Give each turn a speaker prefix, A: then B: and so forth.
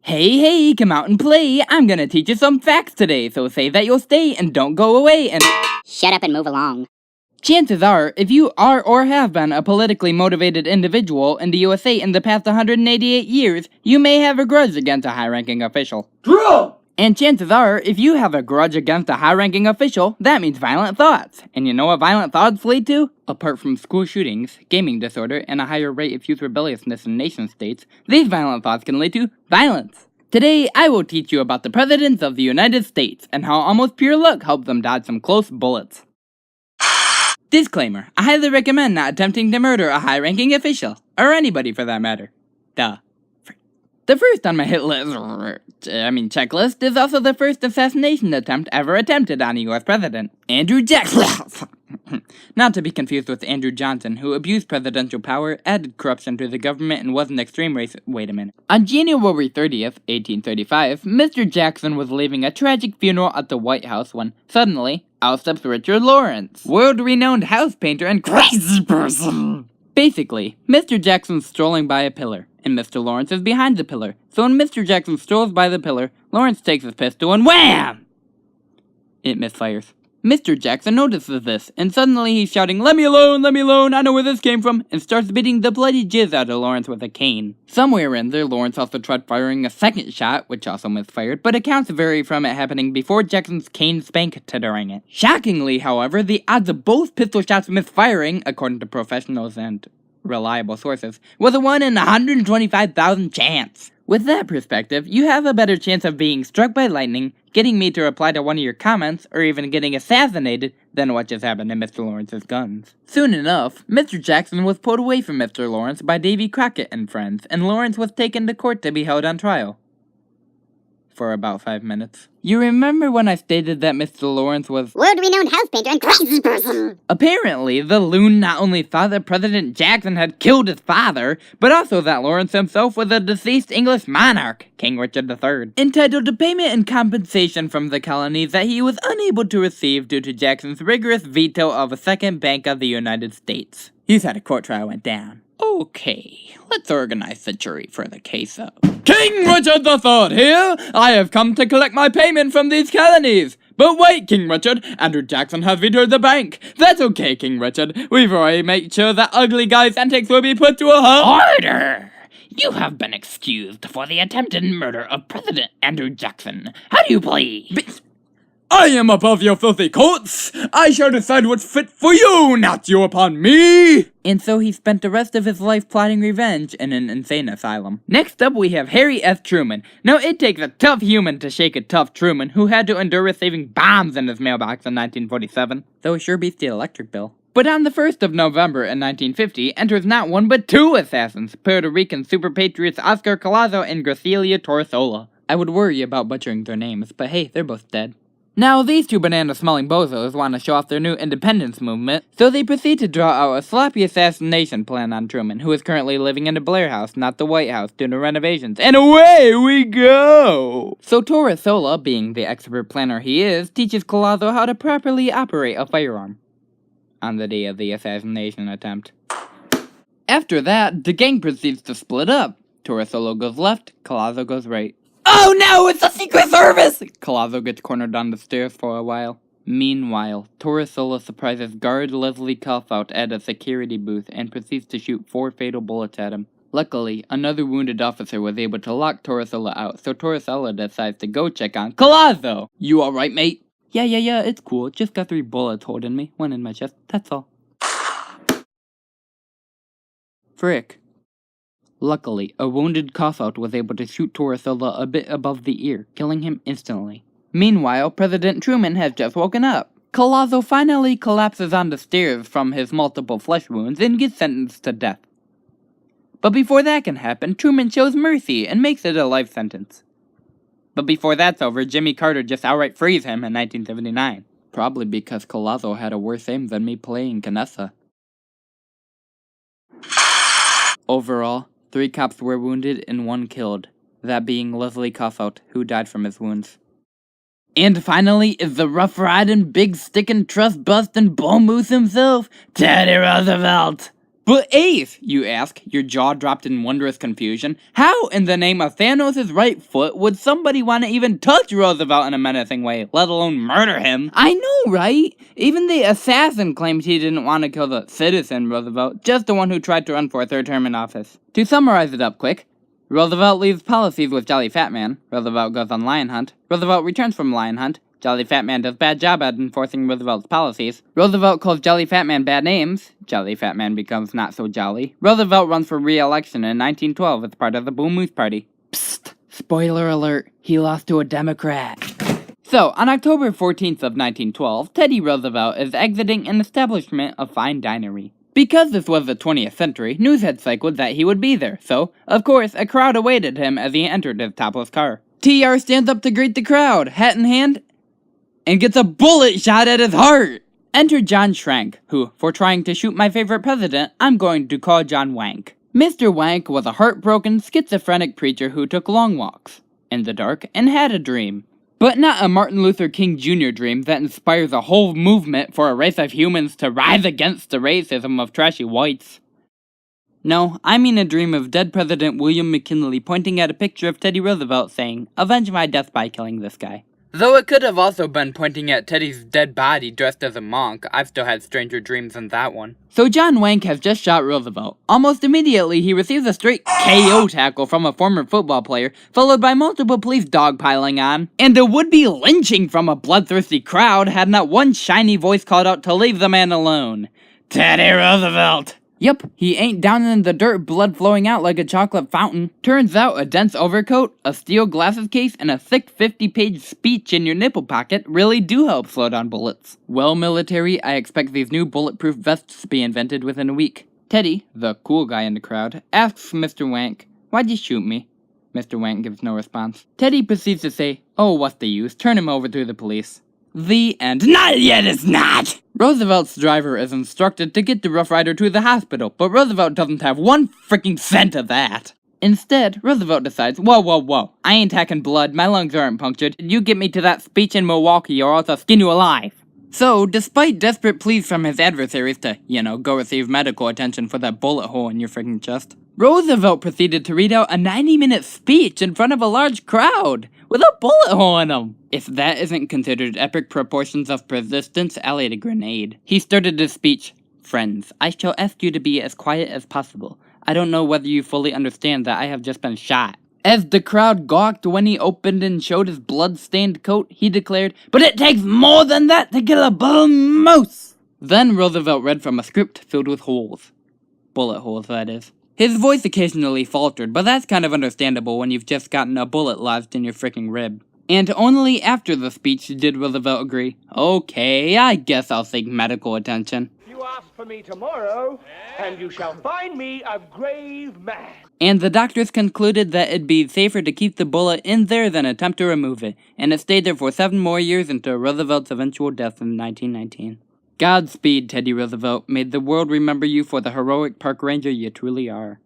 A: Hey, come out and play. I'm gonna teach you some facts today, so say that you'll stay and don't go away and
B: shut up and move along.
A: Chances are, if you are or have been a politically motivated individual in the USA in the past 188 years, you may have a grudge against a high-ranking official.
C: True!
A: And chances are, if you have a grudge against a high-ranking official, that means violent thoughts. And you know what violent thoughts lead to? Apart from school shootings, gaming disorder, and a higher rate of youth rebelliousness in nation-states, these violent thoughts can lead to violence. Today, I will teach you about the presidents of the United States and how almost pure luck helped them dodge some close bullets. Disclaimer, I highly recommend not attempting to murder a high-ranking official, or anybody for that matter. The first on my checklist is also the first assassination attempt ever attempted on a U.S. president, Andrew Jackson. Not to be confused with Andrew Johnson, who abused presidential power, added corruption to the government, and was an extreme racist. Wait a minute. On January 30th, 1835, Mr. Jackson was leaving a tragic funeral at the White House when, suddenly, out steps Richard Lawrence, world-renowned house painter and crazy person. Basically, Mr. Jackson's strolling by a pillar, and Mr. Lawrence is behind the pillar. So when Mr. Jackson strolls by the pillar, Lawrence takes his pistol and wham! It misfires. Mr. Jackson notices this, and suddenly he's shouting, let me alone, I know where this came from, and starts beating the bloody jizz out of Lawrence with a cane. Somewhere in there, Lawrence also tried firing a second shot, which also misfired, but accounts vary from it happening before Jackson's cane spank to during it. Shockingly, however, the odds of both pistol shots misfiring, according to professionals and reliable sources, was a 1 in 125,000 chance. With that perspective, you have a better chance of being struck by lightning, getting me to reply to one of your comments, or even getting assassinated than what just happened to Mr. Lawrence's guns. Soon enough, Mr. Jackson was pulled away from Mr. Lawrence by Davy Crockett and friends, and Lawrence was taken to court to be held on trial. For about 5 minutes. You remember when I stated that Mr. Lawrence was
B: world-renowned house painter and crazy person?
A: Apparently, the loon not only thought that President Jackson had killed his father, but also that Lawrence himself was a deceased English monarch, King Richard III, entitled to payment and compensation from the colonies that he was unable to receive due to Jackson's rigorous veto of a second Bank of the United States. Here's how the court trial went down. Okay, let's organize the jury for the case of King Richard III here! I have come to collect my payment from these colonies! But wait, King Richard, Andrew Jackson has vetoed the bank. That's okay, King Richard. We've already made sure that ugly guy's antics will be put to a halt. Order! You have been excused for the attempted murder of President Andrew Jackson. How do you plead? I am above your filthy courts! I shall decide what's fit for you, not you upon me! And so he spent the rest of his life plotting revenge in an insane asylum. Next up we have Harry S. Truman. Now it takes a tough human to shake a tough Truman who had to endure receiving bombs in his mailbox in 1947. Though it sure beats the electric bill. But on the 1st of November in 1950 enters not one but two assassins, Puerto Rican super patriots Oscar Collazo and Graciela Torresola. I would worry about butchering their names, but hey, they're both dead. Now, these two banana-smelling bozos want to show off their new independence movement, so they proceed to draw out a sloppy assassination plan on Truman, who is currently living in the Blair House, not the White House, due to renovations. And away we go! So Torresola, being the expert planner he is, teaches Collazo how to properly operate a firearm on the day of the assassination attempt. After that, the gang proceeds to split up. Torresola goes left, Collazo goes right. Oh no, it's the Secret Service! Collazo gets cornered on the stairs for a while. Meanwhile, Torresola surprises guard Leslie Calfout at a security booth and proceeds to shoot 4 fatal bullets at him. Luckily, another wounded officer was able to lock Torresola out, so Torresola decides to go check on Collazo! You alright, mate? Yeah, it's cool. Just got 3 bullets holding me. 1 in my chest, that's all. Frick. Luckily, a wounded Calfout was able to shoot Torresola a bit above the ear, killing him instantly. Meanwhile, President Truman has just woken up. Collazo finally collapses on the stairs from his multiple flesh wounds and gets sentenced to death. But before that can happen, Truman shows mercy and makes it a life sentence. But before that's over, Jimmy Carter just outright frees him in 1979. Probably because Collazo had a worse aim than me playing Canessa. Overall, 3 cops were wounded and 1 killed, that being Leslie Calfout, who died from his wounds. And finally is the rough-riding, big-sticking, trust-busting bull moose himself, Teddy Roosevelt. But Ace, you ask, your jaw dropped in wondrous confusion. How in the name of Thanos' right foot would somebody want to even touch Roosevelt in a menacing way, let alone murder him? I know, right? Even the assassin claimed he didn't want to kill the citizen Roosevelt, just the one who tried to run for a third term in office. To summarize it up quick, Roosevelt leaves policies with Jolly Fat Man, Roosevelt goes on lion hunt, Roosevelt returns from lion hunt, Jolly Fat Man does bad job at enforcing Roosevelt's policies. Roosevelt calls Jolly Fat Man bad names. Jolly Fat Man becomes not so jolly. Roosevelt runs for re-election in 1912 as part of the Bull Moose Party. Psst! Spoiler alert, he lost to a Democrat. So, on October 14th of 1912, Teddy Roosevelt is exiting an establishment of fine dinery. Because this was the 20th century, news had cycled that he would be there, so, of course, a crowd awaited him as he entered his topless car. TR stands up to greet the crowd, hat in hand, and gets a bullet shot at his heart! Enter John Schrank, who, for trying to shoot my favorite president, I'm going to call John Wank. Mr. Wank was a heartbroken, schizophrenic preacher who took long walks in the dark and had a dream. But not a Martin Luther King Jr. dream that inspires a whole movement for a race of humans to rise against the racism of trashy whites. No, I mean a dream of dead President William McKinley pointing at a picture of Teddy Roosevelt saying, "Avenge my death by killing this guy." Though it could have also been pointing at Teddy's dead body dressed as a monk, I've still had stranger dreams than that one. So John Wank has just shot Roosevelt. Almost immediately, he receives a straight KO tackle from a former football player, followed by multiple police dogpiling on, and a would-be lynching from a bloodthirsty crowd had not one shiny voice called out to leave the man alone. Teddy Roosevelt! Yep, he ain't down in the dirt, blood flowing out like a chocolate fountain. Turns out a dense overcoat, a steel glasses case, and a thick 50-page speech in your nipple pocket really do help slow down bullets. Well, military, I expect these new bulletproof vests to be invented within a week. Teddy, the cool guy in the crowd, asks Mr. Wank, "Why'd you shoot me?" Mr. Wank gives no response. Teddy proceeds to say, "Oh, what's the use? Turn him over to the police." The end. Not yet, it's not! Roosevelt's driver is instructed to get the Rough Rider to the hospital, but Roosevelt doesn't have one freaking cent of that. Instead, Roosevelt decides, whoa, I ain't hacking blood, my lungs aren't punctured, you get me to that speech in Milwaukee or else I'll skin you alive. So, despite desperate pleas from his adversaries to, go receive medical attention for that bullet hole in your freaking chest, Roosevelt proceeded to read out a 90-minute speech in front of a large crowd, with a bullet hole in him. If that isn't considered epic proportions of persistence, allied a grenade. He started his speech, "Friends, I shall ask you to be as quiet as possible. I don't know whether you fully understand that I have just been shot." As the crowd gawked when he opened and showed his blood-stained coat, he declared, "But it takes more than that to kill a bull moose!" Then Roosevelt read from a script filled with holes. Bullet holes, that is. His voice occasionally faltered, but that's kind of understandable when you've just gotten a bullet lodged in your freaking rib. And only after the speech did Roosevelt agree, "Okay, I guess I'll seek medical attention."
C: You ask for me tomorrow, and you shall find me a grave man.
A: And the doctors concluded that it'd be safer to keep the bullet in there than attempt to remove it, and it stayed there for 7 more years until Roosevelt's eventual death in 1919. Godspeed, Teddy Roosevelt. May the world remember you for the heroic park ranger you truly are.